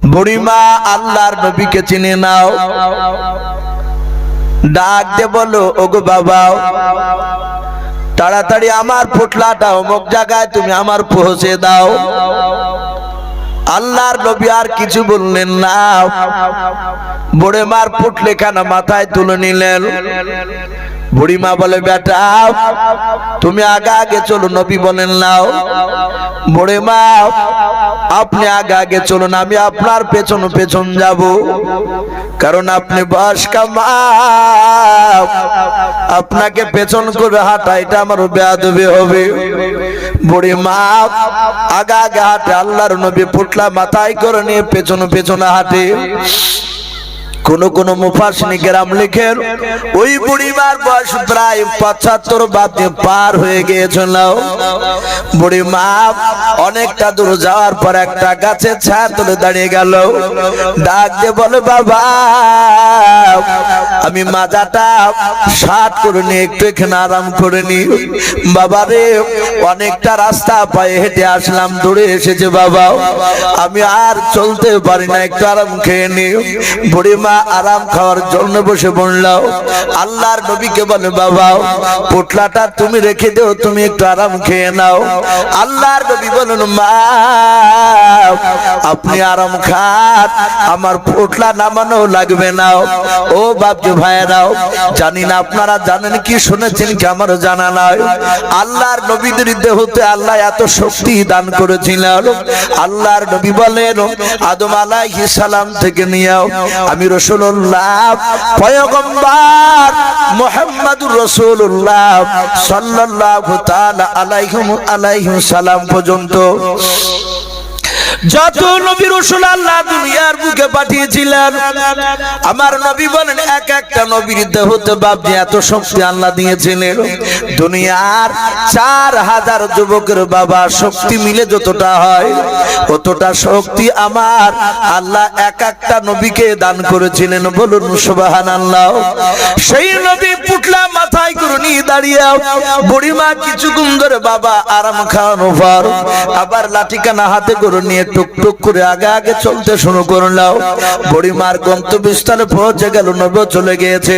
বুড়িমা আল্লাহর নবীকে চিনে নাও, ডাক দে বলো ওগো বাবা তাড়াতাড়ি আমার পোটলাটা অমুক জায়গায় তুমি আমার পৌঁছে দাও। আল্লাহর নবী আর কিছু বললেন না, বুড়িমার পুটলেখানা মাথায় তুলে নিলেন। বুড়িমা বলে বেটা তুমি আগে আগে চলো, নবী বলেন নাও। বুড়িমা আপনি আগে আগে চলুন, আমি আপনার পেছন পেছন যাব, কারণ আপনি বয়স্ক মা, আপনাকে পেছন করে হাঁটা এটা আমার বেয়াদবি হবে। বুড়িমা আগে আগে হাঁটে, আল্লাহর নবী পুটলা মাথায় করে নিয়ে পেছন পেছন হাঁটে। কোন কোন মুফাসসির কেরাম লিখেন ওই বুড়িমার বয়স প্রায় ৭৫ বাদে পার হয়ে গিয়েছিল। বুড়িমা অনেকটা দূর যাওয়ার পর একটা গাছের ছায়া তলে দাঁড়িয়ে গেল। ডাক দিয়ে বলে বাবা আমি মাজাটা সাত করে নিয়ে একটু এখানে আরাম করে নি। বাবা রে অনেকটা রাস্তা পায়ে হেঁটে আসলাম, দৌড়ে এসেছে বাবা, আমি আর চলতে পারি না, একটু আরাম খেয়ে নি। বুড়িমা আরাম খাওয়ার জন্য বসে পড়লাম। আল্লাহর নবীকে বলে বাবা পোটলাটা তুমি রেখে দিও, তুমি একটু আরাম খেয়ে নাও। আল্লাহর নবী বলেন মা আপনি আরাম খান, আমার পোটলা নামানো লাগবে না। ও বাপজি ভাইয়েরাও, জানি না আপনারা জানেন কি শুনেছেন কি আমার জানা নাই, আল্লাহর নবীদের দেহতে আল্লাহ এত শক্তি দান করেছিলেন। আল্লাহর নবী বলেন আদম আলাইহিস সালাম থেকে নিয়েও আমি রাসূলুল্লাহ পয়গম্বর মুহাম্মদুর রাসূলুল্লাহ সাল্লাল্লাহু তাআলা আলাইহি সালাম পর্যন্ত যত নবী রাসূল আল্লাহ দুনিয়ার বুকে পাঠিয়েছিলেন, আমার নবী বলেন এক একটা নবীর দেহতে বাপজি এত শক্তি আল্লাহ দিয়েছিলেন, দুনিয়ার 4000 যুবকের বাবা শক্তি মিলে যতটা হয় ততটা শক্তি আমার আল্লাহ এক একটা নবীকে দান করেছিলেন। বলুন সুবহানাল্লাহ। সেই নবী পুটলা মাথায় করে নিয়ে দাঁড়িয়ে বুড়িমা কিছুক্ষণ ধরে বাবা আরাম খাওয়ানোর পর আবার লাঠিকানা হাতে করে নিয়ে টুক টুক করে আগে আগে চলতে শুরু করলাম। বুড়িমার গন্তব্যস্থলে পৌঁছে গেল, নবী চলে গিয়েছে।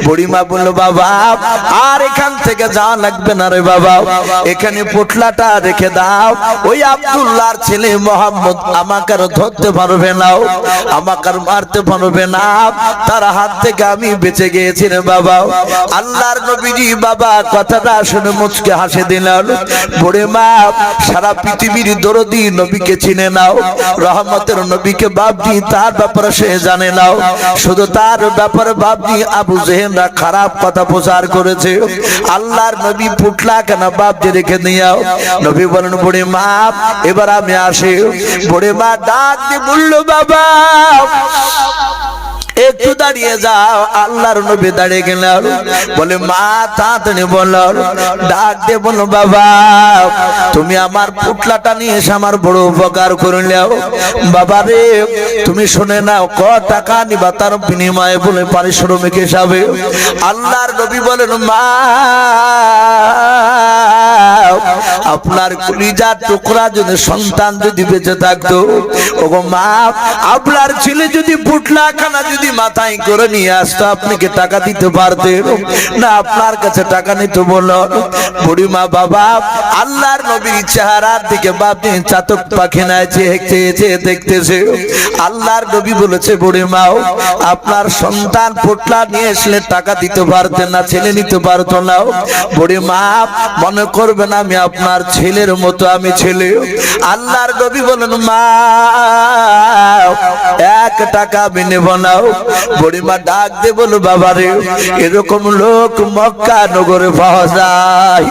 বুড়িমা বলল বাবা আর এখান থেকে যাওয়া লাগবে না রে বাবা, এখানে পোটলাটা রেখে দাও, ওই আব্দুল্লাহর ছেলে মোহাম্মদ আমাকে আর ধরতে পারবে না, আমাকে আর মারতে পারবে না, তার হাত থেকে আমি বেঁচে গিয়েছি রে বাবা। আল্লাহর নবীজি বাবা কথাটা শুনে মুচকে হাসে দিলেন। বুড়িমা সারা পৃথিবীর দরদি নবীকে চিনে নাও, রহমতের নবীকে বাপজি তার ব্যাপারে সে জানে নাও, শুধু তার ব্যাপারে বাপজি আবু জেহেলরা খারাপ কথা প্রচার করেছে। আল্লাহর নবী পুটলা কেন বাপজি রেখে নিও। নবী বলেন বুড়িমা এবার আমি আসি। বুড়িমা ডাক দিয়ে বলল বাবা একটু দাঁড়িয়ে যাও। আল্লাহর নবী দাঁড়িয়ে গেলেন, বলে মা তাড়াতাড়ি বলো। ডাক দিয়ে বলো বাবা তুমি আমার পুটলাটা নিয়ে এসে আমার বড় উপকার করলে। বাবা রে তুমি শুনে নাও ক টাকা নিবা তার বিনিময়ে বলে পারিশ্রমিক হিসাবে। আল্লাহর নবী বলেন মা আপনার কলিজার টুকরা যদি সন্তান যদি বেঁচে থাকতো, ওগো মা আপনার ছেলে যদি পুটলা খানা যদি মাথায় করে নিয়ে আসতো আপনি কি টাকা দিতে পারতেন না? আপনার কাছে টাকা নিতে বলল। বুড়িমা বাবা আল্লাহর নবীর চেহারার দিকে বাপনি চাতক পাখি নাই চেয়ে দেখতেছে। আল্লাহর নবী বলেছে বুড়িমাও আপনার সন্তান পুটলা নিয়ে আসলে টাকা দিতে পারতেন না, ছেলে নিতে পারতো না। বুড়িমা মনে করবেন আমি আপনার ছেলের মতো আমি ছেলে। আল্লাহর নবী বলেন মা 1 টাকা আমি নেব না। বুড়িমা ডাক দে বলো বাবা রে এরকম লোক মক্কা নগরে পাওয়া যায়।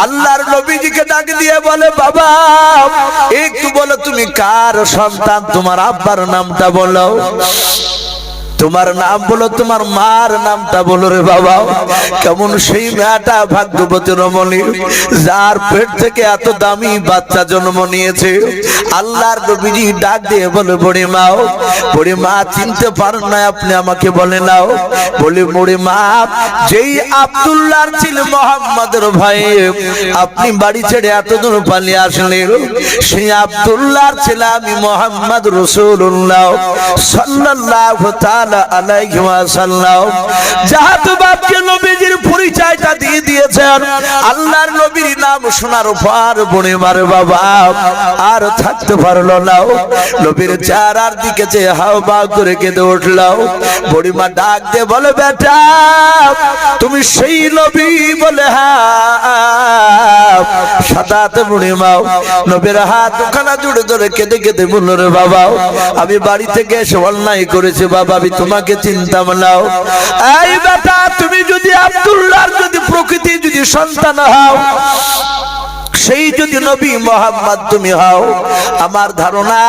আল্লাহর নবীজিকে ডাক দিয়ে বলে বাবা একটু বলো তুমি কার সন্তান, তোমার আব্বার নামটা বলো। তোমার নাম বলো, তোমার মার নামটা বলো রে বাবা। কেমন সেই মেয়েটা ভাগ্যবতী রমণী, যার পেট থেকে এত দামি বাচ্চা জন্ম নিয়েছে। আল্লাহর নবীজি ডাক দিয়ে বলে, বুড়ি মাও, বুড়ি মা চিনতে পারেন না আপনি, আমাকে বলে নাও। বলে, বুড়ি মা, যেই আব্দুল্লাহর ছিল মোহাম্মদের ভাই, আপনি বাড়ি ছেড়ে এত দূর পালিয়ে আসলেন, সেই আব্দুল্লাহর ছিল আমি মোহাম্মদ রাসূলুল্লাহ সাল্লাল্লাহু তাআলা আলাইহি ওয়াসাল্লাম। যাহাতে বাপকে নবীজির পরিচয়টা দিয়ে দিয়েছেন, আল্লাহর নবীর নাম শোনার পর বুড়ি মার বাবা আর থাকতে পারলো না। নবীর চেহারার দিকে যে হাওয়া করে কেঁদে উঠল। বুড়িমা ডাক দিয়ে বলে, বেটা তুমি সেই নবী? বলে হ্যাঁ। সাদাতে বুড়িমা নবীর হাত ওখানে জুড়ে ধরে কেঁদে কেঁদে বলল, রে বাবা আমি বাড়ি থেকে এসে অন্যায় করেছি বাবা, আমি তোমাকে চিনতাম না। এই বেটা তুমি যদি আব্দুল্লাহর যদি প্রকৃতি যদি সন্তান হও, সেই যদি নবী মোহাম্মদ তুমি হও, আমার ধারণা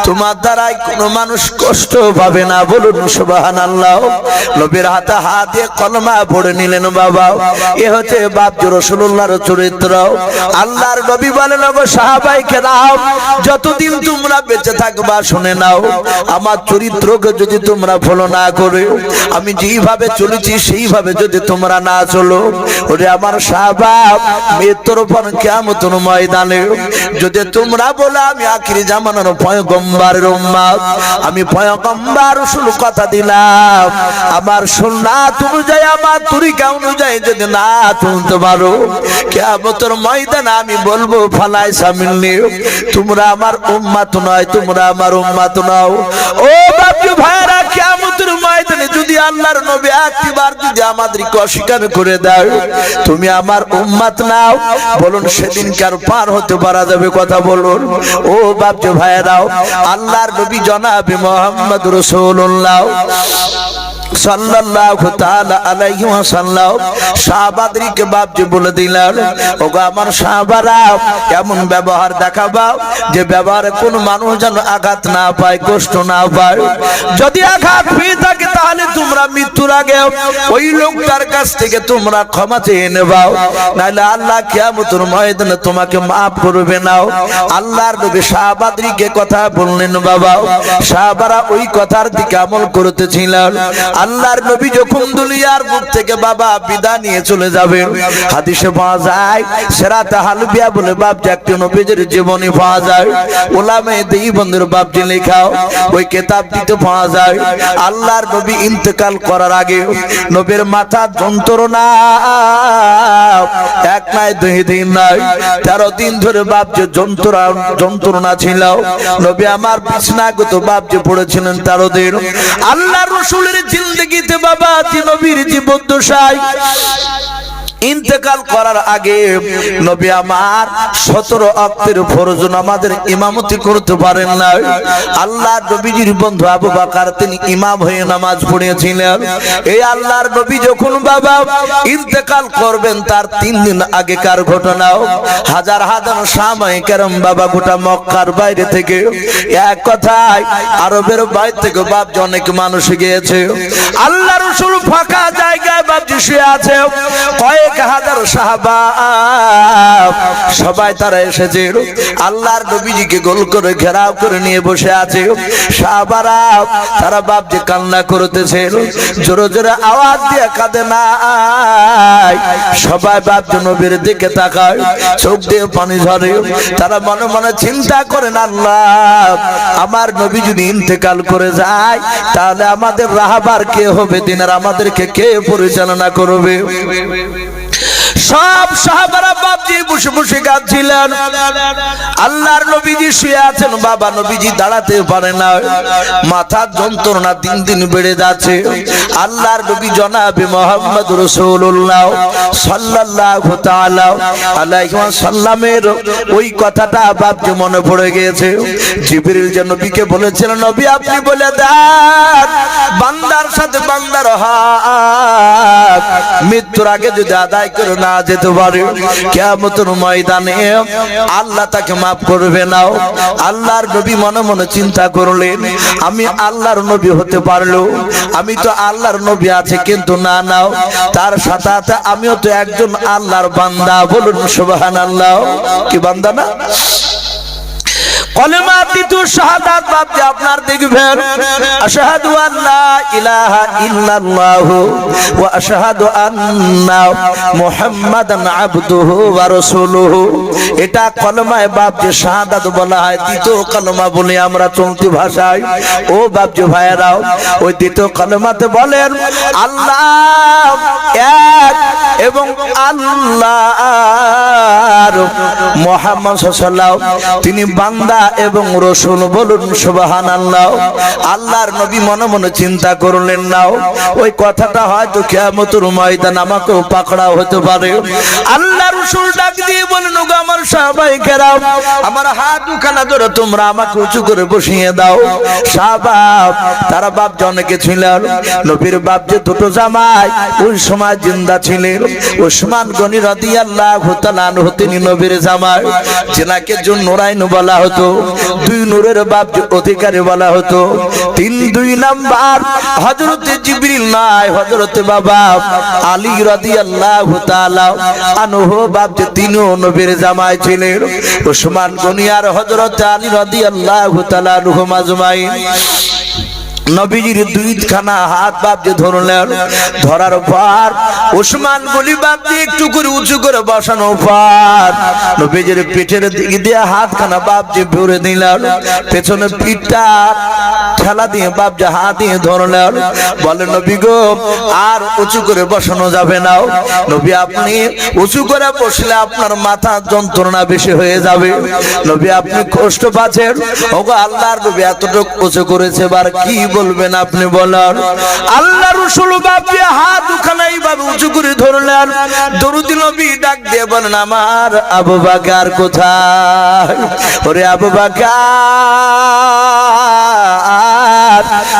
তোমার দ্বারাই কোনো মানুষ কষ্ট পাবে না। বলুন সুবহানাল্লাহ। নবীর হাতে হাত দিয়ে কলমা পড়ে নিলেন বাবা। এ হচ্ছে বাপজি রাসূলুল্লাহর চরিত্র। আল্লাহর নবী বলেন, গো সাহাবায়ে কেরাম, যতদিন তোমরা বেঁচে থাকবা শুনে নাও, আমার চরিত্রকে যদি তোমরা ফলো না করে, আমি যেইভাবে চলেছি সেইভাবে যদি তোমরা না চলো, ওরে আমার সাহাবা, মৃত্যুর পর কিয়ামতের ময়দানে যদি তোমরা বলো আমি আখিরি জামানার পয়গম্বরের উম্মত, আমি পয়গম্বর রাসূল কথা দিলাম, আমার সুন্নাত অনুযায়ী আমার তরিকা অনুযায়ী যদি না চলতে পারো, কিয়ামতের ময়দানে আমি বলবো ফালাইসা মিন্নি, তোমরা আমার উম্মত নয়, তোমরা আমার উম্মত নও। ও বাপজি ভাইরা, কিয়ামতের ময়দানে যদি আল্লাহর নবী একবার যদি আমাদেরকে অস্বীকার করে দাও, তুমি আমার উম্মত নাও, বলুন সেদিন কার পার হতে পারা যাবে? কথা বলুন। ও বাপজি ভাইরাও, আল্লাহর নবী জনাবে মুহাম্মদ রাসূলুল্লাহ সাল্লাল্লাহু তাআলা আলাইহি ওয়াসাল্লাম সাহাবাদেরকে বাপজি বলে দিলেন, ওগো আমার সাহাবারা, এমন ব্যবহার দেখাবা যে ব্যবহারে কোন মানুষ যেন আঘাত না পায়, কষ্ট না পায়। যদি আঘাত পেয়ে থাকে তাহলে তোমরা মৃত্যুর আগে ওই লোকটার কাছ থেকে তোমরা ক্ষমা চেয়ে নেবাও, নাহলে আল্লাহ কিয়ামতের ময়দানে তোমাকে মাফ করবে না। আল্লাহর নবী সাহাবাদেরকে কথা বললেন বাবা। সাহাবারা ওই কথার দিকে আমল করতেছিলেন। আল্লাহর নবী যখন দুনিয়ার বুক থেকে বাবা বিদায় নিয়ে চলে যাবে, হাদিসে পাওয়া যায়, সিরাতে হালবিয়া বলে বাপজি একটি নবীর জীবনী পাওয়া যায়, উলামায়ে দেওবন্দের বাপজি লেখা ওই কিতাবটিতে পাওয়া যায়, আল্লাহর নবী ইন্তেকাল করার আগে নবীর মাথা যন্ত্রণা এক নয় দুই দিন নয় 13 দিন ধরে বাপজি যন্ত্রণা ছিল। নবী আমার বিছানাগত বাপজি পড়েছিলেন 13 দিন। আল্লাহর রাসূলের জিন্দেগিতে বাবা নবীর জীবদ্দশায় ইন্তেকাল করার আগে নবী আমার 17 ওয়াক্তের ফরজ নামাজের ইমামতি করতে পারেন না। আল্লাহর নবীজির বন্ধু আবু বকর তিনি ইমাম হয়ে নামাজ পড়িয়েছিলেন। এই আল্লাহর নবী যখন বাবা ইন্তেকাল করবেন তার 3 দিন আগেকার ঘটনা, হাজার হাজার সাহাবায়ে কেরাম বাবা গোটা মক্কার বাইরে থেকে, এক কথায় আরবের বাইরে থেকে বাপজি অনেক মানুষ গিয়েছে। আল্লাহর রাসূল ফাঁকা জায়গায় বাপজি শুয়ে আছে, কয়েক হাজার সাহাবা সবাই তারা এসেছে, আল্লাহর নবীজিকে গোল করে ঘেরাও করে নিয়ে বসে আছে। সাহাবারা তারা বাপজি কান্না করতেছে, জোরে জোরে আওয়াজ দিয়ে কাঁদে না। সবাই বাপজি নবীর দিকে তাকায়, চোখ দিয়ে পানি ঝরে। তারা মনে মনে চিন্তা করেন, আল্লাহ আমার নবী যদি ইন্তেকাল করে যায় তাহলে আমাদের রাহবার কে হবে, দিনের আমাদেরকে কে পরিচালনা করবে? সব সাহাবারা বাপজি বসে বসে কাঁদছিলেন। আল্লাহর নবীজি শুয়ে আছেন, বাবা নবীজি দাঁড়াতে পারে না, মাথার যন্ত্রণা দিন দিন বেড়ে যাচ্ছে। আল্লাহর নবী জনাবে মুহাম্মদ রাসূলুল্লাহ সাল্লাল্লাহু তাআলা আলাইহি ওয়াসাল্লামের ওই কথাটা বাপজি মনে পড়ে গিয়েছে। জিবরিল যে নবীকে বলেছিলেন, নবী আপনি বলে দেন বান্দার সাথে বান্দার হক মৃত্যুর আগে যদি আদায় করে না যেতে পারে, কিয়ামতের ময়দানে আল্লাহ তাকে মাফ করবে না। আল্লাহর নবী মনে মনে চিন্তা করলেন, আমি আল্লাহর নবী হতে পারলো, আমি তো আল্লাহর নবী আছে কিন্তু না নাও, তার সাথে সাথে আমিও তো একজন আল্লাহর বান্দা। বলুন সুবহানাল্লাহ। কি বান্দা না? কলেমা দিতু শাহাদাত বাপ যে আপনার দেখবেন, আশহাদু আল্লা ইলাহা ইল্লাল্লাহু ওয়া আশহাদু আন্না মুহাম্মাদান আবদুহু ওয়া রাসূলুহু, এটা কলেমায়ে বাপ যে শাহাদাত বলা হয়। দ্বিতীয় কলেমা বলি আমরা চলতি ভাষায়। ও বাপ যে ভাইরাও, ওই দ্বিতীয় কলেমাতে বলেন আল্লাহ এক এবং আল্লাহর মুহাম্মদ সাল্লাল্লাহু তিনি বান্দা এবং রাসূল। বলুন সুবহানাল্লাহ। আল্লাহর নবী মনে মনে চিন্তা করলেন, নাও ওই কথাটা হয়তো কিয়ামতের ময়দানে আমাকেও পাকড়াও হতে পারে। আল্লাহর রাসূল ডাক দিয়ে বলেন, ওগো আমার সাহাবায়ে কেরাম, আমার হাত দুখানা ধরে তোমরা আমাকে উঁচু করে বসিয়ে দাও। সাহাবা তারা বাপ যে অনেকে ছিলেন, নবীর বাপ যে দুটো জামাই ওই সময় জিন্দা ছিলেন। ওসমান গনি রাদিয়াল্লাহু তাআলা আনহু তিনি নবীর জামাই, যেনাকে জুন্নুরাইন বলা হতো, দুই নূরের বাপ অধিকারী বলা হতো। দুই নাম্বার হযরতে জিবরিল নাই, হযরতে বাবা আলী রাদিয়াল্লাহু তাআলা আনহু বাপ যে তিনিও নবীর জামাই ছিলেন। ওসমান গনি আর হযরতে আলী রাদিয়াল্লাহু তাআলা আনহু আজমাইন নবীজির দুইখানা হাত বাপ যে ধরলেন। ধরার পর ওসমান গনি বাপ দিয়ে একটু করে উঁচু করে বসানো পর নবীজির পেটের দিকে দিয়ে হাতখানা বাপ যে ভরে দিলেন, পেছনে পিঠটা ঠেলা দিয়ে বাপ যে হাত দিয়ে ধরলেন। বলে নবী গো, আর উঁচু করে বসানো যাবে না। নবী আপনি উঁচু করে বসলে আপনার মাথা যন্ত্রণা বেশি হয়ে যাবে, নবী আপনি কষ্ট পাচ্ছেন। ওগো আল্লাহর নবী এতটুকু উঁচু করেছে, এবার কি বলবেন আপনি বলেন। আল্লাহ রাসূল বাপ দিয়ে হাত দুখানা এইভাবে উঁচু করে ধরলেন। দরুদ নবী ডাক দিয়ে বলেন, আমার আবু বকর কোথায়? ওরে আবু বকর,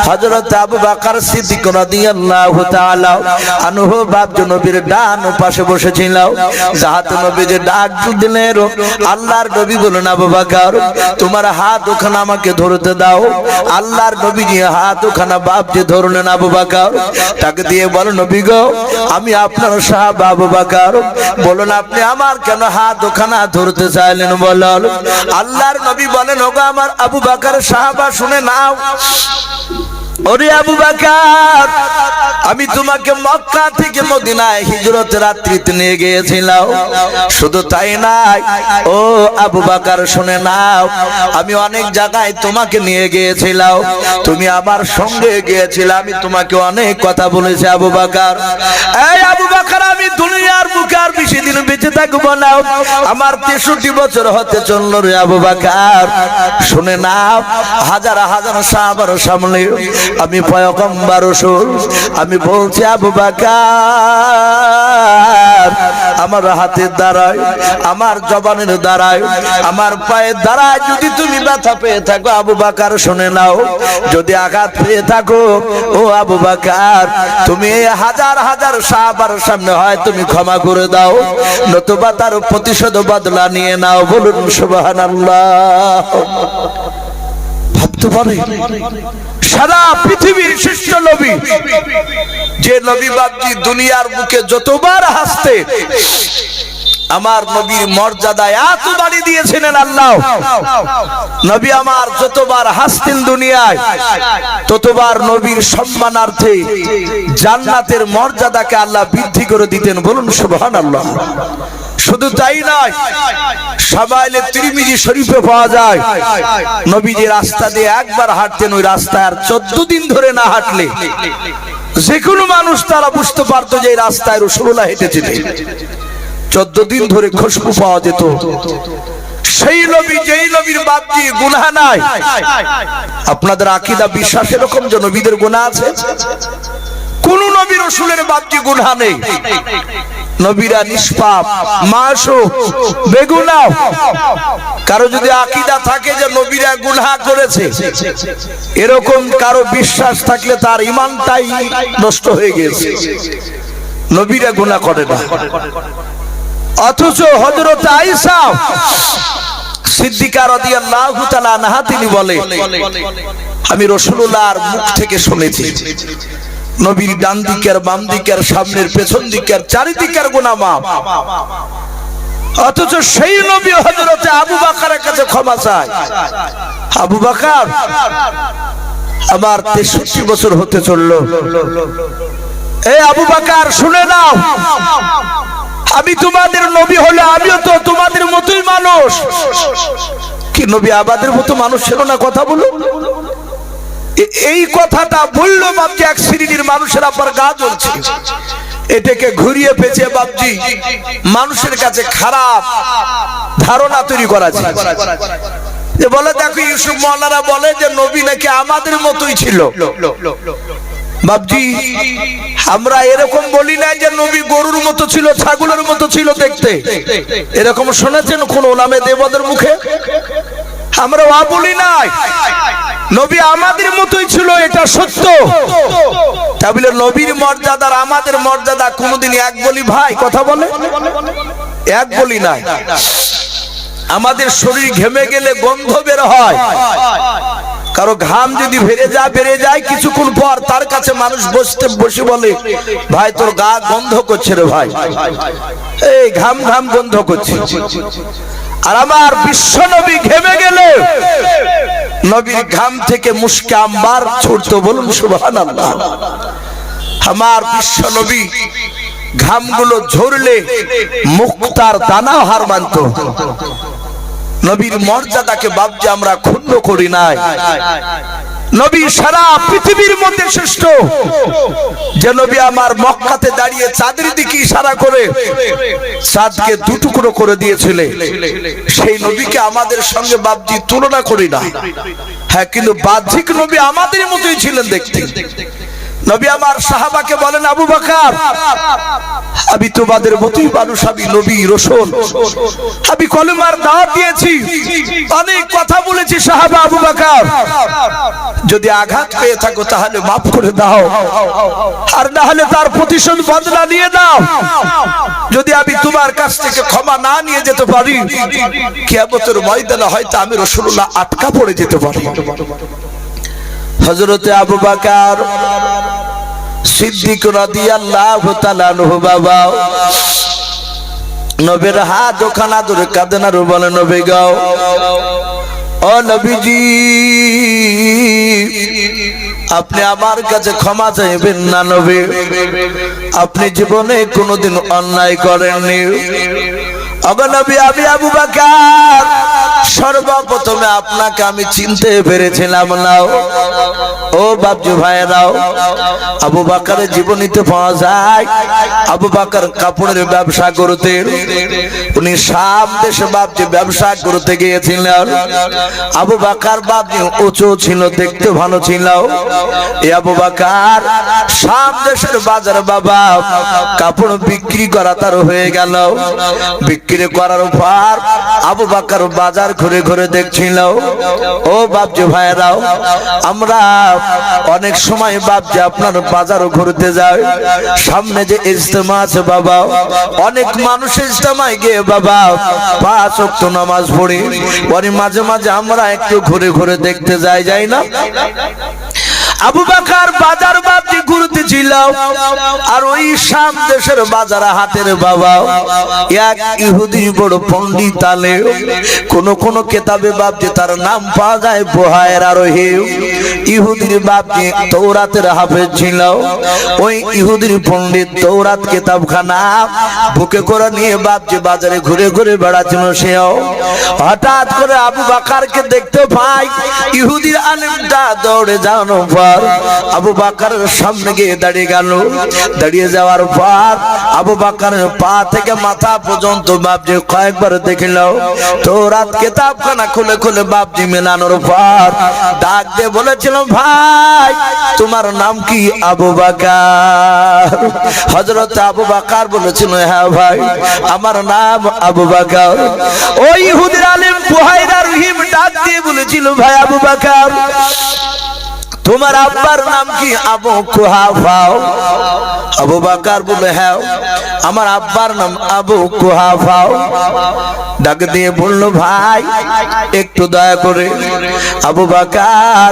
হযরত আবু বকর সিদ্দিক রাদিয়াল্লাহু তাআলা আনহু বাপ যে নবীর ডান পাশে বসেছিল। যাহাতে নবী যে ডাক দিলেন, আল্লাহর নবী বলেন, আবু বকর তোমার হাত ওখানে আমাকে ধরতে দাও। আল্লাহর নবী যে হাত ওখানে বাপ যে ধরলেন আবু বকর, তাকে দিয়ে বলেন, নবী গো আমি আপনার সাহাবা আবু বকর, বলুন আপনি আমার কেন হাত ওখানে ধরতে চাইলেন বলেন। আল্লাহর নবী বলেন, ওগো আমার আবু বকর সাহাবা শুনে নাও। ওরে আবু বকর, আমি তোমাকে মক্কা থেকে মদিনায় হিজরতের রাত্রিতে নিয়ে গিয়েছিলাম। শুধু তাই নাই, ও আবু বকর শুনে নাও, আমি অনেক জায়গায় তোমাকে নিয়ে গিয়েছিলাম, তুমি আমার সঙ্গে গিয়েছিলে, আমি তোমাকে অনেক কথা বলেছি আবু বকর। এই আবু বকর, আমি দুনিয়ার বুকে আর বেশি দিন বেঁচে থাকবো না, আমার 63 বছর হতে চলল রে আবু বকর। শুনে নাও, হাজার হাজার সাহাবার সামনে আমি পয়গম্বর রাসূল, আমি বলছি আবু বকর, আমার হাতের দ্বারায়, আমার জবানের দ্বারায়, আমার পায়ের দ্বারায় যদি তুমি ব্যথা পেয়ে থাকো আবু বকর শুনে নাও, যদি আঘাত পেয়ে থাকো ও আবু বকর, তুমি হাজার হাজার সাহাবার সামনে হয় তুমি ক্ষমা করে দাও, নতুবা তার প্রতিশোধ বদলা নিয়ে নাও। বলুন সুবহানাল্লাহ। ভাবতে পারে সারা পৃথিবীর শ্রেষ্ঠ নবী, যে নবী বাপজি দুনিয়ার বুকে যতবার হাসতে, আমার নবীর মর্যাদা এত বাড়ি দিয়েছিলেন আল্লাহ। নবী আমার যতবার হাসতেন দুনিয়ায়, ততবার নবীর সম্মানার্থে জান্নাতের মর্যাদাকে আল্লাহ বৃদ্ধি করে দিতেন। বলুন সুবহানাল্লাহ। শুধু তাই নয়, শামাইলে তিরমিজি শরীফে পাওয়া যায়, নবী যে রাস্তা দিয়ে একবার হাঁটতেন, ওই রাস্তায় আর 14 দিন ধরে না হাঁটলে যে কোনো মানুষ তারা বুঝতে পারতো যে এই রাস্তায় রাসূলুল্লাহ হেঁটেছিলেন। 14 দিন ধরে খুশবু পাওয়া যেত। সেই নবী, যেই নবীর বাপ দিয়ে গুনাহ নাই। আপনাদের আকীদা বিশ্বাস এরকম যে নবীদের গুনাহ আছে? কোন নবী রাসূলের বাপ দিয়ে গুনাহ নেই। নবীরা নিষ্পাপ, মাসুম, বেগুনাহ। কারো যদি আকীদা থাকে যে নবীরা গুনাহ করেছে, এরকম কারো বিশ্বাস থাকলে তার ঈমানটাই নষ্ট হয়ে গেছে। নবীরা গুনাহ করে না। অথচ হযরত আয়েশা সিদ্দিকা রাদিয়াল্লাহু তাআলা আনহা তিনি বলে, আমি রাসূলুল্লাহর মুখ থেকে শুনেছি নবীর ডান দিকের বাম দিকের সামনের পেছন দিকের চারিদিকের গুনাহ মাফ, অথচ সেই নবী হযরত আবু বকরের কাছে ক্ষমা চায়। আবু বকর আমার 63 বছর হতে চললো। এই আবু বকর শুনে নাও, আমি তোমাদের নবী হলে আমিও তো তোমাদের মতোই মানুষ। কি নবী আমাদের মতো মানুষ ছিল না? কথা বলো। এই কথাটা বললো বাপজি এক শ্রেণীর মানুষের আবার গা জ্বলছে। এটাকে ঘুরিয়ে পেঁচিয়ে বাপজি মানুষের কাছে খারাপ ধারণা তৈরি করা যায়। যে বলে দেখো ইউসুফ মাওলানা বলে যে নবী নাকি আমাদের মতোই ছিল। বাপজি আমরা এরকম বলি না যে নবী গরুর মতো ছিল, ছাগলের মতো ছিল দেখতে। এরকম শুনেছেন কোন ওলামে দেবদের মুখে? আমরা বলি নাই, নবী আমাদের মতোই ছিল, এটা সত্য। তাহলে নবীর মর্যাদার আমাদের মর্যাদা কোনদিন এক বলি ভাই? কথা বলে এক বলি নাই। আমাদের শরীর ঘেমে গেলে গন্ধ বের হয়, কারো ঘাম যদি বেড়ে যায় কিছুক্ষণ পর তার কাছে মানুষ বসে বলে ভাই তোর গা গন্ধ করছে রে ভাই, এই ঘাম ঘাম গন্ধ করছে। আর আমার বিশ্ব নবী ঘেমে গেলে নবীর ঘাম থেকে মুশকে আম্বার ছুটতো। বলুন সুবহানাল্লাহ। আমার বিশ্ব নবী ঘামগুলো ঝরলে মুক্তার দানা হার মানতো। নবীর মর্যাদাকে বাপজি আমরা ক্ষুণ্ণ করি নাই। নবী সারা পৃথিবীর মধ্যে শ্রেষ্ঠ। যে নবী আমার মক্কাতে দাঁড়িয়ে চাঁদের দিকে ইশারা করে চাঁদকে দুটুকরো করে দিয়েছিলেন, সেই নবীকে আমাদের সঙ্গে বাপজি তুলনা করি না। হ্যাঁ, কিন্তু বাহ্যিক নবী আমাদের মতোই ছিলেন দেখতে। নবী আমার সাহাবাকে বলেন আবু বকর আমি তোমাদের মতোই মানুষ, আমি নবী রাসূল, আমি কলেমার দাওয়াত দিয়েছি, অনেক কথা বলেছি। সাহাবা আবু বকর যদি আঘাত পেয়ে থাকো তাহলে মাফ করে দাও, আর না হলে তার প্রতিশোধ বদলা নিয়ে দাও। যদি আমি তোমার কাছ থেকে ক্ষমা না নিয়ে যেতে পারি, কিয়ামতের ময়দানে হয়তো আমি রাসূলুল্লাহ আটকা পড়ে যেতে পারি। হযরতে আবু বকর সিদ্দিক রাদিয়াল্লাহু তাআলা আনহু বাবা নবীর হাত ওখানা ধরে কাঁদেন আর বলে নবী গাও ও নবীজি আপনি আমার কাছে ক্ষমা চাইবেন না নবী, আপনি জীবনে কোনোদিন অন্যায় করেননি। নবী আমি আবু বকর সর্বপ্রথমে আপনাকে আমি চিনতে পেরেছিলাম না। ও বাপজি ভাইরাও, আবু বকরের জীবনীতে পাওয়া যায় আবু বকর কাপড়ের ব্যবসা করতেন। উনি শাম দেশে বাপজি ব্যবসা করতে গিয়েছিলেন। আবু বকর বাপজি উঁচু ছিল, দেখতে ভালো ছিল। এই আবু বকর শাম দেশের বাজার বাবা কাপড় বিক্রি করা তার হয়ে গেল। বিক্রি করার পর আবু বকর বাজার ঘুরে ঘুরে দেখছিল। ও বাপজি ভাইরাও, আমরা অনেক সময় বাপজি আপনার বাজার ঘুরতে যাই, সামনে যে ইজতেমা আছে বাবা, অনেক মানুষ ইজতেমায় গিয়ে বাবা 5 ওয়াক্ত নামাজ পড়ি, পরে মাঝে মাঝে আমরা একটু ঘুরে ঘুরে দেখতে যাই না। আবু বকর বাজার বাপজি ঘুরতে ছিল, আর ওই শাম দেশের বাজার হাটের বাবা এক ইহুদি বড় পণ্ডিত আলে, কোন কিতাবে বাপজি তার নাম পাওয়া যায় বুহায়ের আরোহী। ইহুদির বাপজি তৌরাতের হাফেজ ছিল। ওই ইহুদির পণ্ডিত তৌরাত কিতাবখানা বুকে করে নিয়ে বাপজি বাজারে ঘুরে ঘুরে বেড়াচ্ছিল। সেও হঠাৎ করে আবু বকরকে দেখতে পায়। ইহুদির আলেমটা দৌড়ে যাওয়ার পর আবু বকরের সামনে গিয়ে দাঁড়িয়ে গেল। দাঁড়িয়ে যাওয়ার পর আবু বকরের পা থেকে মাথা পর্যন্ত বাপজি কয়েকবার দেখিল। তৌরাত কিতাবখানা খুলে খুলে বাপজি মেলানোর পর ডাক দিয়ে বলেছিল ভাই তোমার নাম কি? আবু বকর। হযরত আবু বকর বলেছিল হ্যাঁ ভাই আমার নাম আবু বকর। ওই ইহুদির আলেম বুহাইরা রহিম ডাক দিয়ে বলেছিল ভাই আবু বকর তোমার আব্বার নাম কি? আবু কুহাফা। আবু বকর বলে হ্যাঁ আমার আব্বার নাম আবু কুহাফা। ডাক দিয়ে বলল ভাই একটু দয়া করে আবু বকর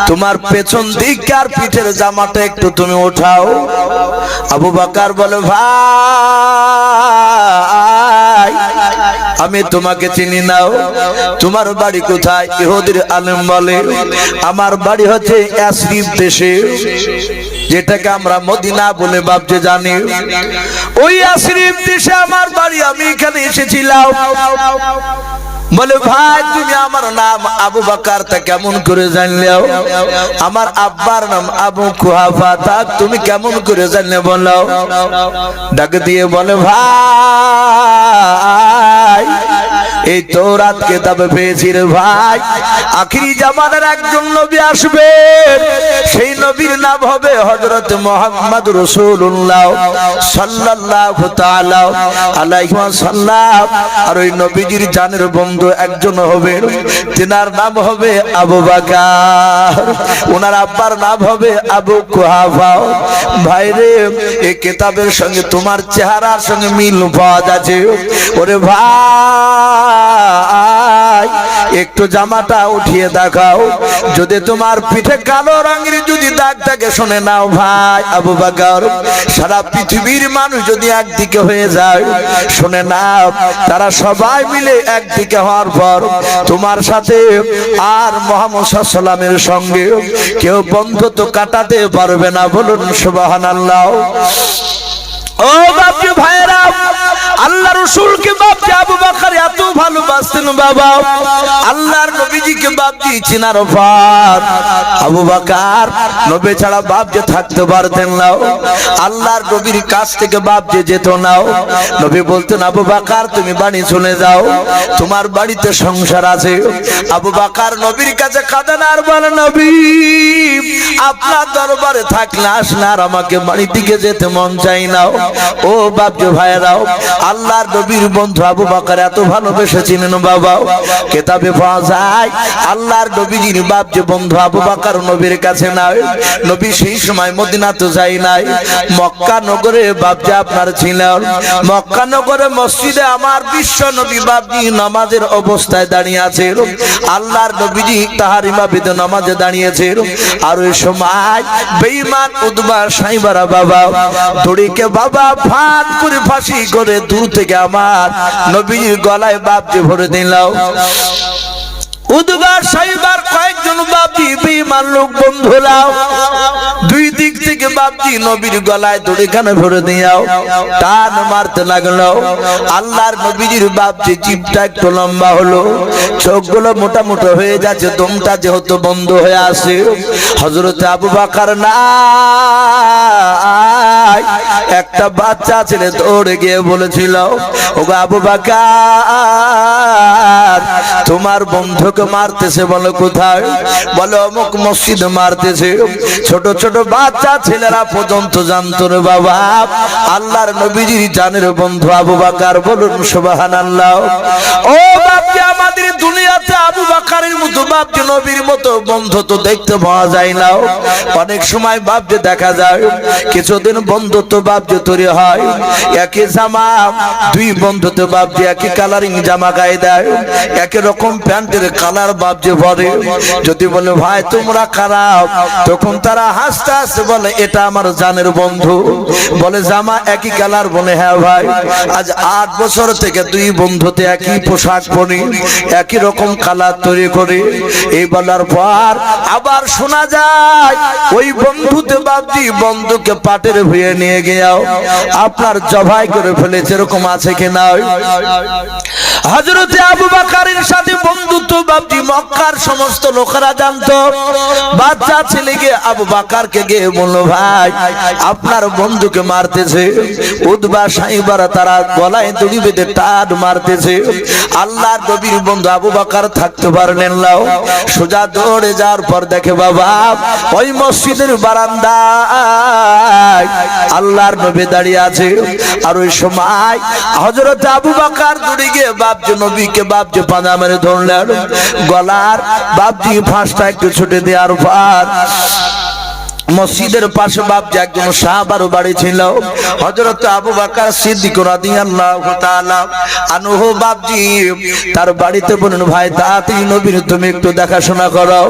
তোমার পেছন দিককার পিঠের জামাটা একটু তুমি ওঠাও। আবু বকর বলে ভাই আমি তোমাকে চিনি নাও, তোমার বাড়ি কোথায়? ইহুদির আলেম বলে আমার বাড়ি হচ্ছে ইয়াসরিব দেশে, যেটাকে আমরা মদিনা বলে বাপজে জানি। ওই ইয়াসরিব দেশে আমার বাড়ি, আমি এখানে এসেছিলাম। বলে ভাই তুমি আমার নাম আবু বকর তা কেমন করে জানলে? আমার আব্বার নাম আবু কুহাফা তা তুমি কেমন করে জানলে বলো? ডাক দিয়ে বলে ভাই এই তওরাত কিতাবে পেয়েছি রে ভাই, আখিরি জামানার একজন নবী আসবে, সেই নবীর নাম হবে হযরত মুহাম্মদ রাসূলুল্লাহ সাল্লাল্লাহু তাআলা আলাইহি ওয়াসাল্লাম। আর ওই নবীজির জানের বন্ধু একজন হবে, তিনার নাম হবে আবু বকর, ওনার আব্বার নাম হবে আবু কুহাফা। ভাই রে এই কিতাবের সঙ্গে তোমার চেহারার সঙ্গে মিল পাওয়া যাচ্ছে। ওরে ভাই একটু জামাটা উঠিয়ে দেখাও, যদি তোমার পিঠে কালো রঙের যদি দাগ থাকে শুনে নাও ভাই আবু বকর সারা পৃথিবীর মানুষ যদি একদিকে হয়ে যায় শুনে নাও তারা সবাই মিলে একদিকে হওয়ার পর তোমার সাথে আর মুহাম্মদ সাল্লাল্লাহু আলাইহি ওয়াসাল্লামের সঙ্গে কেউ বন্ধুত্ব কাটাতে পারবে না। বলুন সুবহানাল্লাহ। ও বাপজি ভাইরা আল্লাহ রাসূলকে বাপজি আবু বকর এত ভালোবাসতেন বাবা, আল্লাহর নবীজিকে বাপজি চিনার পর আবু বকর নবী ছাড়া বাপজি থাকতে পারতেন না, আল্লাহর নবীর কাছ থেকে বাপজি যেত না। নবী বলতেন আবু বকর তুমি বাড়ি চলে যাও, তোমার বাড়িতে সংসার আছে। আবু বকর নবীর কাছে কাঁদেন আর বলে নবী আপনার দরবারে থাকলে আসলে আর আমাকে বাড়ি দিকে যেতে মন চাই না। ও বাপজি ভাইরাও আল্লাহর নবীর বন্ধু আবু বকর এত ভালোবেসেছিলেন বাবা, কিতাবে পাওয়া যায় আল্লাহর নবীর বাপজি বন্ধু আবু বকর নবীর কাছে নাই, নবী সেই সময় মদিনাতে যায় নাই, মক্কা নগরে বাপজি আপনার ছিলেন। মক্কা নগরে মসজিদে আমার বিশ্ব নবী বাপজি নামাজের অবস্থায় দাঁড়িয়ে আছে, আল্লাহর নবীজি তাহার ইমামতিতে নামাজে দাঁড়িয়েছে। আর ওই সময় বেঈমান উতবা সাইবারা বাবা দড়িকে বাবা ফাঁদ করে ফাঁসি করে দূর থেকে আমার নবীর গলায় বাপজি ভরে দিল। উদবা সাইবার কয়েকজন বাপজি বেঈমান লোক বন্ধুরা দুই দিক থেকে বাপজি নবীর গলায় দড়িখানে ভরে দিয়াও টান মারতে লাগলো। আল্লাহর নবীজির বাপজি জিভটা একটু লম্বা হলো, চোখগুলো মোটা মোটা হয়ে যাচ্ছে, দমটা যেহেতু বন্ধ হয়ে আসে। হযরত আবু বকর না একটা বাচ্চা ছেলে দৌড়ে গিয়ে বলেছিল ওগো আবু বকর তোমার বন্ধুকে মারতেছে। বলো কোথায়? বলো অমুক মসজিদে মারতেছে। ছোট ছোট বাচ্চা ছেলেরা পর্যন্ত জানতো রে বাবা আল্লাহর নবীজির জানের বন্ধু আবু বকর। বলুন সুবহানাল্লাহ। ও বাপজি আমাদের দুনিয়াতে আবু বকরের মতো বাপজি নবীর মতো বন্ধু তো দেখতে পাওয়া যায় না। অনেক সময় বাপজি দেখা যায় কিছুদিন বন্ধুত্ব বাপজি তৈরি হয়, একই জামা দুই বন্ধুত্ব বাপজি একই কালারিং জামা গায়ে দেয়, একই রকম প্যান্টের কালার বাপজি পরে। যদি বলে ভাই তোমরা খারাপ, তখন তারা হাসতে হাসতে বলে এটা আমার জানের বন্ধু। বলে জামা একই কালার, বলে হ্যাঁ ভাই আজ 8 বছর থেকে দুই বন্ধুতে একই পোশাক পরি, একই রকম কালার তৈরি করে। এই বলার পর আবার শোনা যায় ওই বন্ধুতে বাপজি বন্ধুকে পাটের ভুঁয়ে নিয়ে গিয়েও আপনার জবাই করে ফেলেছে, এরকম আছে কিনা? হযরত আবু বকরের সাথে বন্ধুত্ব বাপজি মক্কার সমস্ত লোকেরা জানতো। বাচ্চা ছেলেকে আবু বকরকে গিয়ে বলল ভাই আপনার বন্ধুকে মারতেছে। উতবা সাইবারা তারা গলায় দড়ি বেঁধে টান মারতেছে। আল্লাহর নবীর বন্ধু কিন্তু আবু বকর থাকতে পারলেন না। সোজা দৌড়ে যাওয়ার পর দেখে বাবা ওই মসজিদের বারান্দায় আল্লাহর নবী দাঁড়িয়ে আছে। আর ওই সময় হযরত আবু বকর দৌড়ে গিয়ে বাপজি নবীকে বাপজি পাঁজা মেরে ধরলেন। গলার বাপজি ফাঁসটা একটু ছুটে দেওয়ার পর মসজিদের পাশে বাপজি একজন সাহাবার বাড়ি ছিল, হযরত আবু বকর সিদ্দিক রাদিয়াল্লাহু তাআলা আনহু। বাপজি তার বাড়িতে বলেন ভাই তাড়াতাড়ি নবীর তুমি একটু দেখাশোনা করো।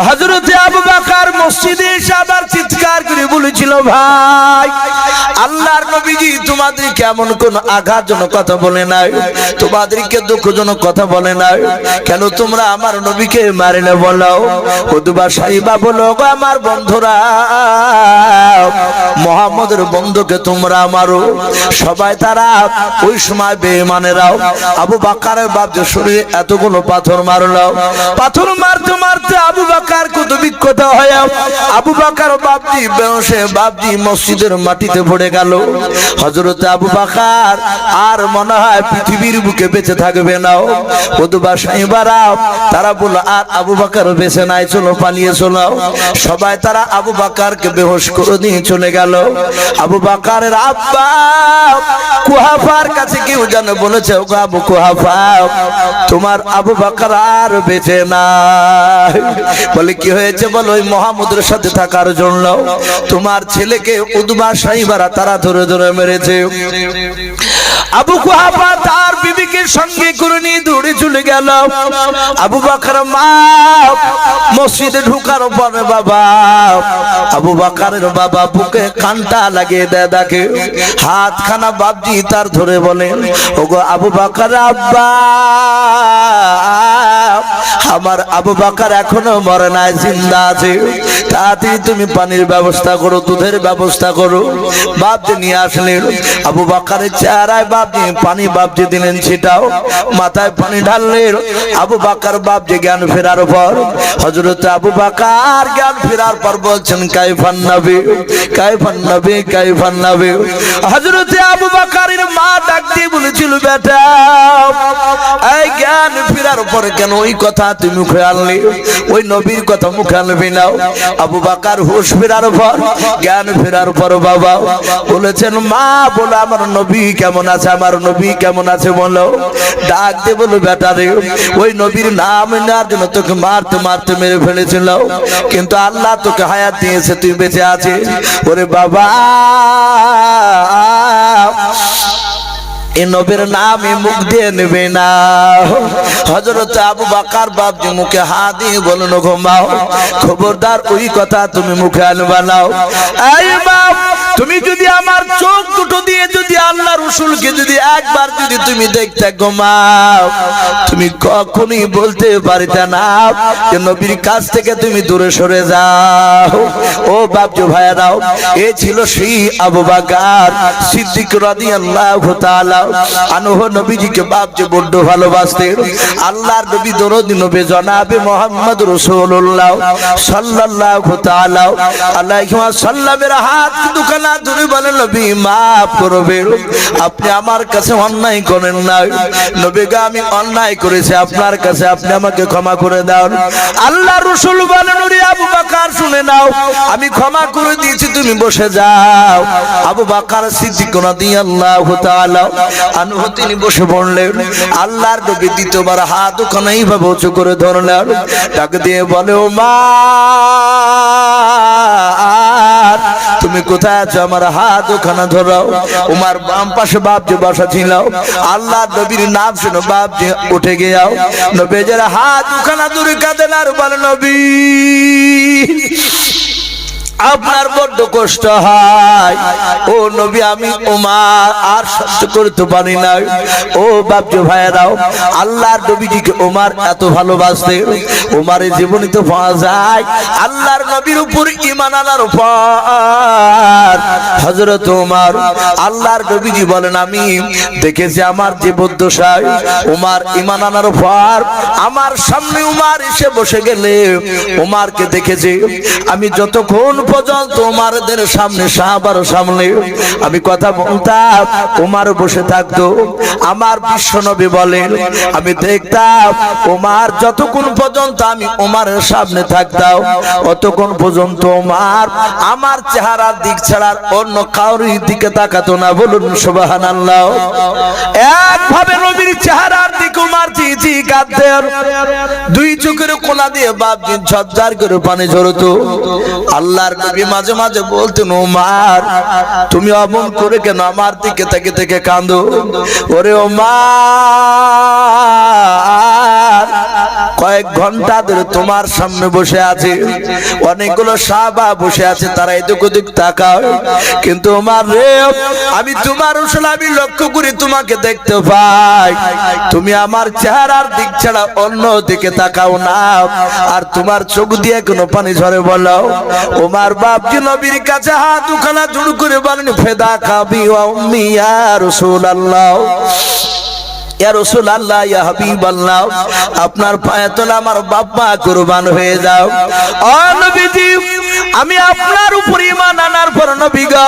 হযরত আবু বকর মসজিদে এসে আবার চিৎকার করে বলেছিল ভাই আল্লাহর নবীজি তোমাদের কেমন কোন আঘাতজনক কথা বলে নাই, তোমাদেরকে দুঃখজনক কথা বলে নাই, কেন তোমরা আমার নবীকে মারিলে বলো? উতবা সাইবা বলো গো আমার বন্ধুরা মুহাম্মদের বন্ধুকে তোমরা মারো। সবাই তারা ওই সময় বেঈমানেরাও আবু বকরের বাপজির শরীরে এতগুলো পাথর মারলো। পাথর মারতে মারতে আবু বকর কত বিক্ষত হয়ে আবু বকর বাপজি বেহুশে বাপজি মসজিদের মাটিতে পড়ে গেল। হযরত আবু বকর আর মনে হয় পৃথিবীর বুকে বেঁচে থাকবে না। উতবা সাইবারা তারা বলল আর আবু বকর বেঁচে নাই, চলো পালিয়ে চলো। সবাই তারা আবু বকরকে বেহুশ করে দিয়ে চলে গেল। আবু বকরের আব্বা কুহাফার কাছে কেউ জানে বলেছে ওগো আবু কুহাফা তোমার আবু বকর আর বেঁচে নাই। বলে কি হয়েছে বলো? ওই মুহাম্মদের সাথে থাকার জন্য তোমার ছেলেকে উতবা সাইবারা তারা ধরে ধরে মেরেছে। আবু কুহাফা তার বিবিকে সঙ্গে করে নিয়ে দৌড়ে চলে গেল। আবু বকর মা মসজিদে ঢোকার পরে বাবা আবু বকরের বাবা বুকে কানটা লাগিয়ে দেয়, দেখে হাতখানা বাপজি তার ধরে বলেন ওগো আবু বকর আব্বা আমার আবু বকর এখনো মরে নাই, জিন্দা আছে, তাড়াতাড়ি তুমি পানির ব্যবস্থা করো, দুধের ব্যবস্থা করো। বাপজি নিয়ে আসলেন। আবু বকরের চেহারায় বাপজি পানি বাপজি দিলেন ছিটাও, মাথায় পানি ঢাললেন। আবু বকর বাপজি জ্ঞান ফেরার পর হযরত আবু বকর জ্ঞান ফেরার পর বলছেন কাইফান নবী কাইফান নবী কাইফান নবী। হযরত আবু বকরের মা ডাক দিয়ে বলেছিল বেটা এই জ্ঞান ফেরার পর কেন ওই কথা তুমি মুখে আনলি? ওই নবীর কথা মুখে আনবি না। আবু বকর হুঁশ ফেরার পর জ্ঞান ফেরার পর বাবা বলেছেন মা বলো আমার নবী কেমন আছে, আমার নবী কেমন আছে বলো। ডাক দিয়ে বলো বেটা রে ওই নবীর নাম নেওয়ার জন্য তোকে মারতে মারতে মেরে ফেলেছিল, কিন্তু আল্লাহ তোকে হায়াত দিয়েছে, তুই বেঁচে আছিস। ওরে বাবা এই নবীর নামে মুখ দিয়ে নেবে না। হযরত আবু বকর বাপজি মুখে হাত দিয়ে বলল ঘুমাও, খবরদার ওই কথা তুমি মুখে আনবা না। এই বাপ তুমি যদি আমার চোখ দুটো দিয়ে যদি আল্লাহ রাসূলকে যদি একবার যদি তুমি দেখতে ঘুমাও তুমি কখনোই বলতে পারিতে না যে নবীর কাছ থেকে তুমি দূরে সরে যাও। ও বাপজি ভাইরাও এ ছিল সেই আবু বকর সিদ্দিক রাদিয়াল্লাহু তাআলা আনহু। নবীজিকে বাপজি বড় ভালোবাসতেন। আল্লাহর নবী দরদি নবী জনাবে মুহাম্মদ রাসূলুল্লাহ সাল্লাল্লাহু তাআলা আলাইহি ওয়াসাল্লামের হাত দুখানা ধরে বলেন নবী মাফ করবেন, আপনি আমার কাছে অন্যায় করেন না। নবী গো আমি অন্যায় করেছি আপনার কাছে, আপনি আমাকে ক্ষমা করে দাও। আল্লাহর রাসূল বলেন ওরে আবু বকর শুনে নাও আমি ক্ষমা করে দিয়েছি, তুমি বসে যাও। আবু বকর সিদ্দিক রাদিয়াল্লাহু তাআলা আনহু তিনি বসে পড়লেন। আল্লাহর নবী দ্বিতীয়বার হাত ওখানে এইভাবে উঁচু করে ধরলেন, ডাক দিয়ে বলে ও মা তুমি কোথায় আছো? আমার হাত ওখানে ধরো। উমার বাম পাশে বাপজি বসা ছিল। আল্লাহর নবীর নাম শুনে বাপজি উঠে গিয়াও নবীর হাত ওখানে দূরে কাঁদেন আর বলে নবী আপনার বড্ড কষ্ট হয়। ও নবী আমি ওমর আর সহ্য করতে পারি না। ও বাপজি ভাইরাও আল্লাহর নবীজিকে ওমর এত ভালোবাসতেন। ওমরের জীবনী তো পাওয়া যায় আল্লাহর নবীর উপর ঈমান আনার পর হযরত ওমর আল্লাহর নবীজি বলেন আমি দেখেছি আমার জীবদ্দশায় ওমর ঈমান আনার পর আমার সামনে ওমর এসে বসে গেলে ওমরকে দেখেছি আমি যতক্ষণ পর্যন্ত ওমরদের সামনে সাহাবার সামনে আমি কথা বলতাম, ওমর বসে থাকতো। আমার বিশ্বনবী বলেন আমি দেখতাম ওমর যতক্ষণ পর্যন্ত আমি ওমরের সামনে থাকতাম অতক্ষণ পর্যন্ত ওমর আমার চেহারার দিক ছাড়া অন্য কারোর দিকে তাকাতো না। বলুন সুবহানাল্লাহ। একভাবে নবীর চেহারার দিকে ওমর জি কাঁদতেন, দুই চোখের কোনা দিয়ে বাপজি ঝরঝর করে পানি ঝরতো। আল্লাহর নবী মাঝে মাঝে বলতেন ওমর তুমি অমন করে কেন আমার দিকে তাকে থেকে কাঁদো? ওরে ওমর কয়েক ঘন্টা ধরে তোমার সামনে বসে আছে, অনেকগুলো সাহাবা বসে আছে, তারা এদিক ওদিক তাকায়, কিন্তু ওমর রে আমি তোমার রসুল আমি লক্ষ্য করি তোমাকে দেখতে পাই, তুমি আমার চেহারার দিক ছাড়া অন্য দিকে তাকাও না, আর তোমার চোখ দিয়ে কোনো পানি ঝরে বলো। ওমর বাপজি নবীর কাছে হাত দুখানা জোড় করে বলেন ফেদা কাবি ওয়া উম্মি ইয়া রাসূলুল্লাহ, ইয়া রাসূলুল্লাহ, ইয়া হাবিবাল্লাহ, আপনার পায়ে তলে আমার বাবা কুরবান হয়ে যাও। ও নবীজি আমি আপনার উপর ঈমান আনার পর নবী গো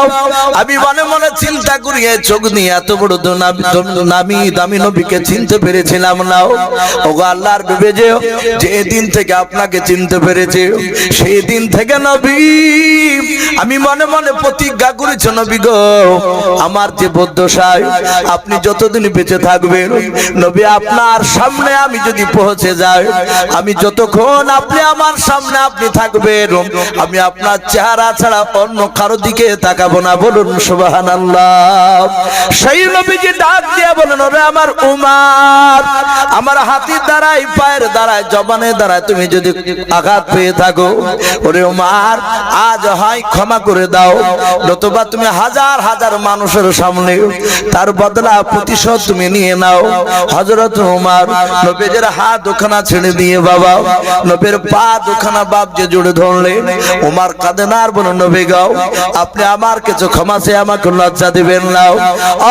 আমি মনে মনে চিন্তা করি চোখ নিয়ে এত বড় নামি দামি নবীকে চিনতে পেরেছিলাম না। ওগো আল্লাহর নবী যে দিন থেকে আপনাকে চিনতে পেরেছে সেই দিন থেকে নবী আমি মনে মনে প্রতিজ্ঞা করেছি নবী গো আমার যে বদ্ধশায় আপনি যতদিন বেঁচে থাকবেন নবী আপনার সামনে আমি যদি পৌঁছে যাই, আমি যতক্ষণ আপনি আমার সামনে আপনি থাকবেন আমি আপনার চেহারা ছাড়া অন্য কারো দিকে তাকাবো না। বলুন সুবহানাল্লাহ। সেই নবীজি ডাক দিয়ে বলেন ওরে আমার উমর আমার হাতের দ্বারাই পায়ের দ্বারাই জবানের দ্বারাই তুমি যদি আঘাত পেয়ে থাকো ওরে উমর আজ হয় ক্ষমা করে দাও, নতুবা তুমি হাজার হাজার মানুষের সামনে তার বদলা প্রতিশোধ তুমি নিয়ে নাও। হযরত উমর নবীর হাত দুখানা ছেড়ে দিয়ে বাবা নবীর পা দুখানা বাপ যে জুড়ে ধরলেন। উমর কাঁদে না আর বলে নবী গো আপনি আমার কিছু ক্ষমা চেয়ে আমাকে লজ্জা দিবেন না।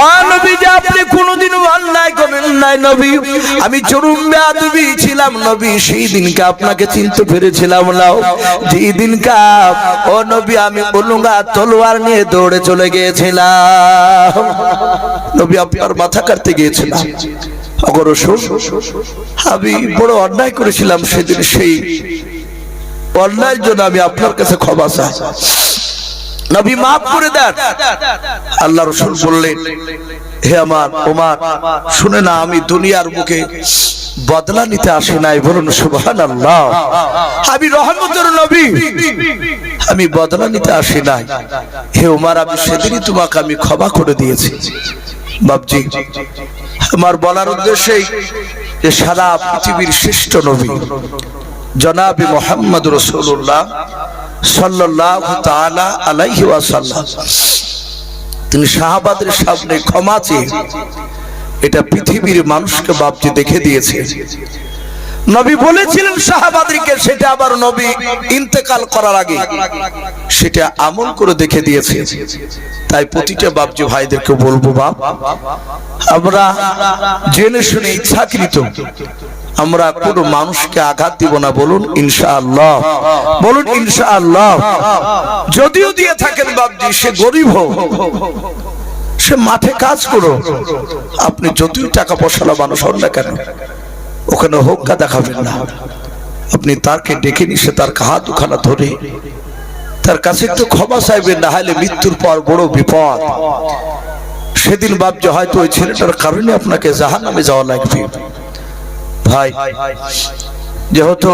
ও নবী যে আপনি কোনোদিন অন্যায় করেন নাই নবী, আমি চরম বেয়াদবি ছিলাম নবী, সেই দিনকে আপনাকে চিনতে পেরেছিলাম না, যেই দিনকা ও নবী আমি উলঙ্গা তলোয়ার নিয়ে দৌড়ে চলে গিয়েছিলাম। নবী আপনার মাথা কাটতে গিয়েছিলাম, আমি বড় অন্যায় করেছিলাম সেদিন, সেই অন্যায়ের জন্য আমি আপনার কাছে ক্ষমা চাই, নবী মাফ করে দেন। আল্লাহ রাসূল বললেন হে আমার ওমর শুনে না আমি দুনিয়ার বুকে বদলা নিতে আসি নাই। বলুন সুবহানাল্লাহ। আমি রহমতের নবী, আমি বদলা নিতে আসি নাই। হে ওমর আমি সেদিনই তোমাকে আমি ক্ষমা করে দিয়েছি। বাপজি আমার বলার উদ্দেশ্যই যে সারা পৃথিবীর শ্রেষ্ঠ নবী জনাবে মুহাম্মদ রাসূলুল্লাহ সাল্লাল্লাহু তাআলা আলাইহি ওয়াসাল্লাম তিনি সাহাবাদের সামনে ক্ষমা চেয়ে এটা পৃথিবীর মানুষকে বাপজি দেখে দিয়েছে। নবী বলেছিলেন সাহাবাদেরকে, সেটা আবার নবী ইন্তেকাল করার আগে সেটা আমল করে দেখে দিয়েছে। তাই প্রতিটা বাপজি ভাইদেরকে বলবো বাপ আমরা জেনে শুনে ইচ্ছাকৃত আমরা কোনো মানুষকে আঘাত দিব না। বলুন ইনশাআল্লাহ, বলুন ইনশাআল্লাহ। যদিও দিয়ে থাকেন বাপজি সে গরিব হোক, সে মাঠে কাজ করো, আপনি যতই টাকা পয়সালা মানুষ হন না কেন ওখানে হোক্কা দেখাবেন না, আপনি তাকে ডেকে নিয়ে তার হাত দুখানা ধরে তার কাছে একটু ক্ষমা চাইবেন, না হলে মৃত্যুর পর বড় বিপদ। সেদিন বাপজি হয়তো ওই ছেলেটার কারণে আপনাকে জাহান্নামে যাওয়া লাগবে। ভাই যেহেতু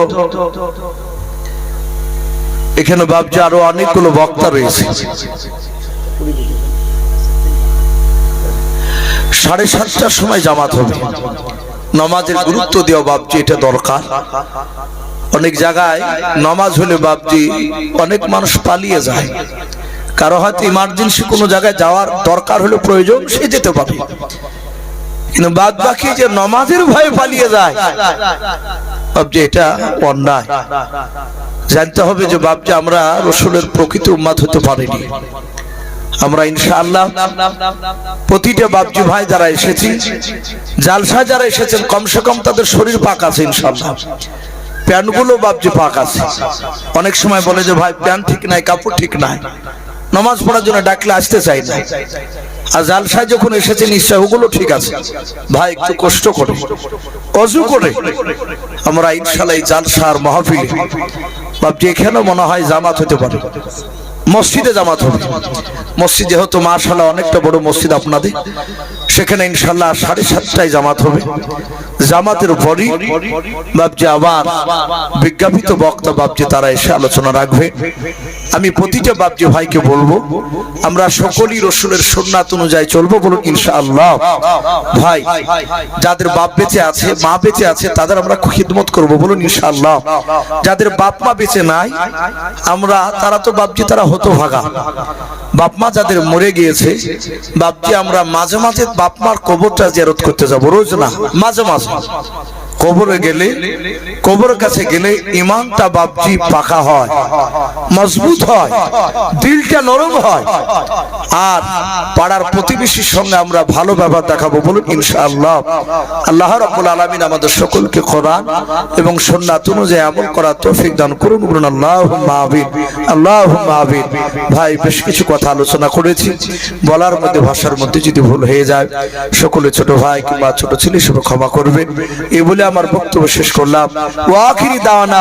এখানে বাপজি আরো অনেকগুলো বক্তা রয়েছে, 7:30টার সময় জামাত হবে, নামাজের গুরুত্ব দেওয়া বাপজি এটা দরকার। অনেক জায়গায় নামাজ হলে বাপজি অনেক মানুষ পালিয়ে যায়, কারো হয়তো ইমার্জেন্সি কোনো জায়গায় যাওয়ার দরকার হলে প্রয়োজন সে যেতে পারে, কিন্তু বাদ বাকি যে নামাজের ভয়ে পালিয়ে যায় বাপজি এটা অন্যায়। জানতে হবে যে বাপজি আমরা রাসূলের প্রকৃত উম্মত হতে পারিনি। আমরা ইনশাআল্লাহ প্রতিটা বাপজি ভাই যারা এসেছি, জালসা যারা এসেছেন কমসে কম তাদের শরীর পাক আছে ইনশাআল্লাহ। প্যান্টগুলো বাপজি পাক আছে। অনেক সময় বলে যে ভাই প্যান্ট ঠিক নাই, কাপড় ঠিক নাই, নামাজ পড়ার জন্য ডাকলে আসতে চাই না। আর জালসায় যখন এসেছে নিশ্চয় ওগুলো ঠিক আছে। ভাই একটু কষ্ট করে অজু করে আমরা ইনশাআল্লাহ এই জালসার মাহফিলে বাপজি এখানেও মনে হয় জামাত হতে পারে, মসজিদে জামাত হবে। মসজিদ যেহেতু মাশাআল্লাহ অনেকটা বড় মসজিদ আপনাদের, সেখানে ইনশাআল্লাহ 7:30টায় জামাত হবে। জামাতের পরই বাপজি আবার বিজ্ঞাপিত বক্তা বাপজি তারা এসে আলোচনা রাখবে। আমি প্রতিটা বাপজি ভাইকে বলবো আমরা সকলেই রসুলের সুন্নাত অনুযায়ী চলবো, বলুন ইনশাআল্লাহ। ভাই যাদের বাপ বেঁচে আছে, মা বেঁচে আছে, তাদের আমরা খিদমত করব, বলুন ইনশাআল্লাহ। যাদের বাপ মা বেঁচে নাই আমরা, তারা তো বাপজি তারা হতভাগা। বাপ মা যাদের মরে গিয়েছে বাপজি আমরা মাঝে মাঝে বাপ মার কবরটা জিয়ারত করতে যাব, রোজ না, মাঝে মাঝে। কবরে গেলে, কবরের কাছে গেলে ইমানটা বাপজি পাকা হয়, মজবুত হয়, দিলটা নরম হয়। আর পাড়ার প্রতিবেশীর সঙ্গে আমরা ভালো ব্যবহার দেখাবো, বলুন ইনশাআল্লাহ। আল্লাহ রাব্বুল আলামিন আমাদের সকলকে কোরআন এবং সুন্নাত অনুযায়ী আমল করার তৌফিক দান করুন, বলুন আল্লাহুম্মা আমিন, আল্লাহুম্মা আমিন। ভাই বেশ কিছু কথা আলোচনা করেছি, বলার মধ্যে ভাষার মধ্যে যদি ভুল হয়ে যায় সকলে ছোট ভাই কিংবা ছোট ছেলে সব ক্ষমা করবে, এই বলে আমার বক্তব্য শেষ করলাম। ওয়া আখিরি দাওয়ানা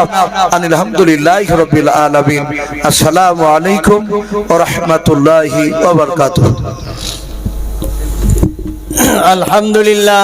আনিল হামদুলিল্লাহি রাব্বিল আলামিন। আসসালামু আলাইকুম ওয়া রাহমাতুল্লাহি ওয়া বারাকাতুহু। আলহামদুলিল্লাহ।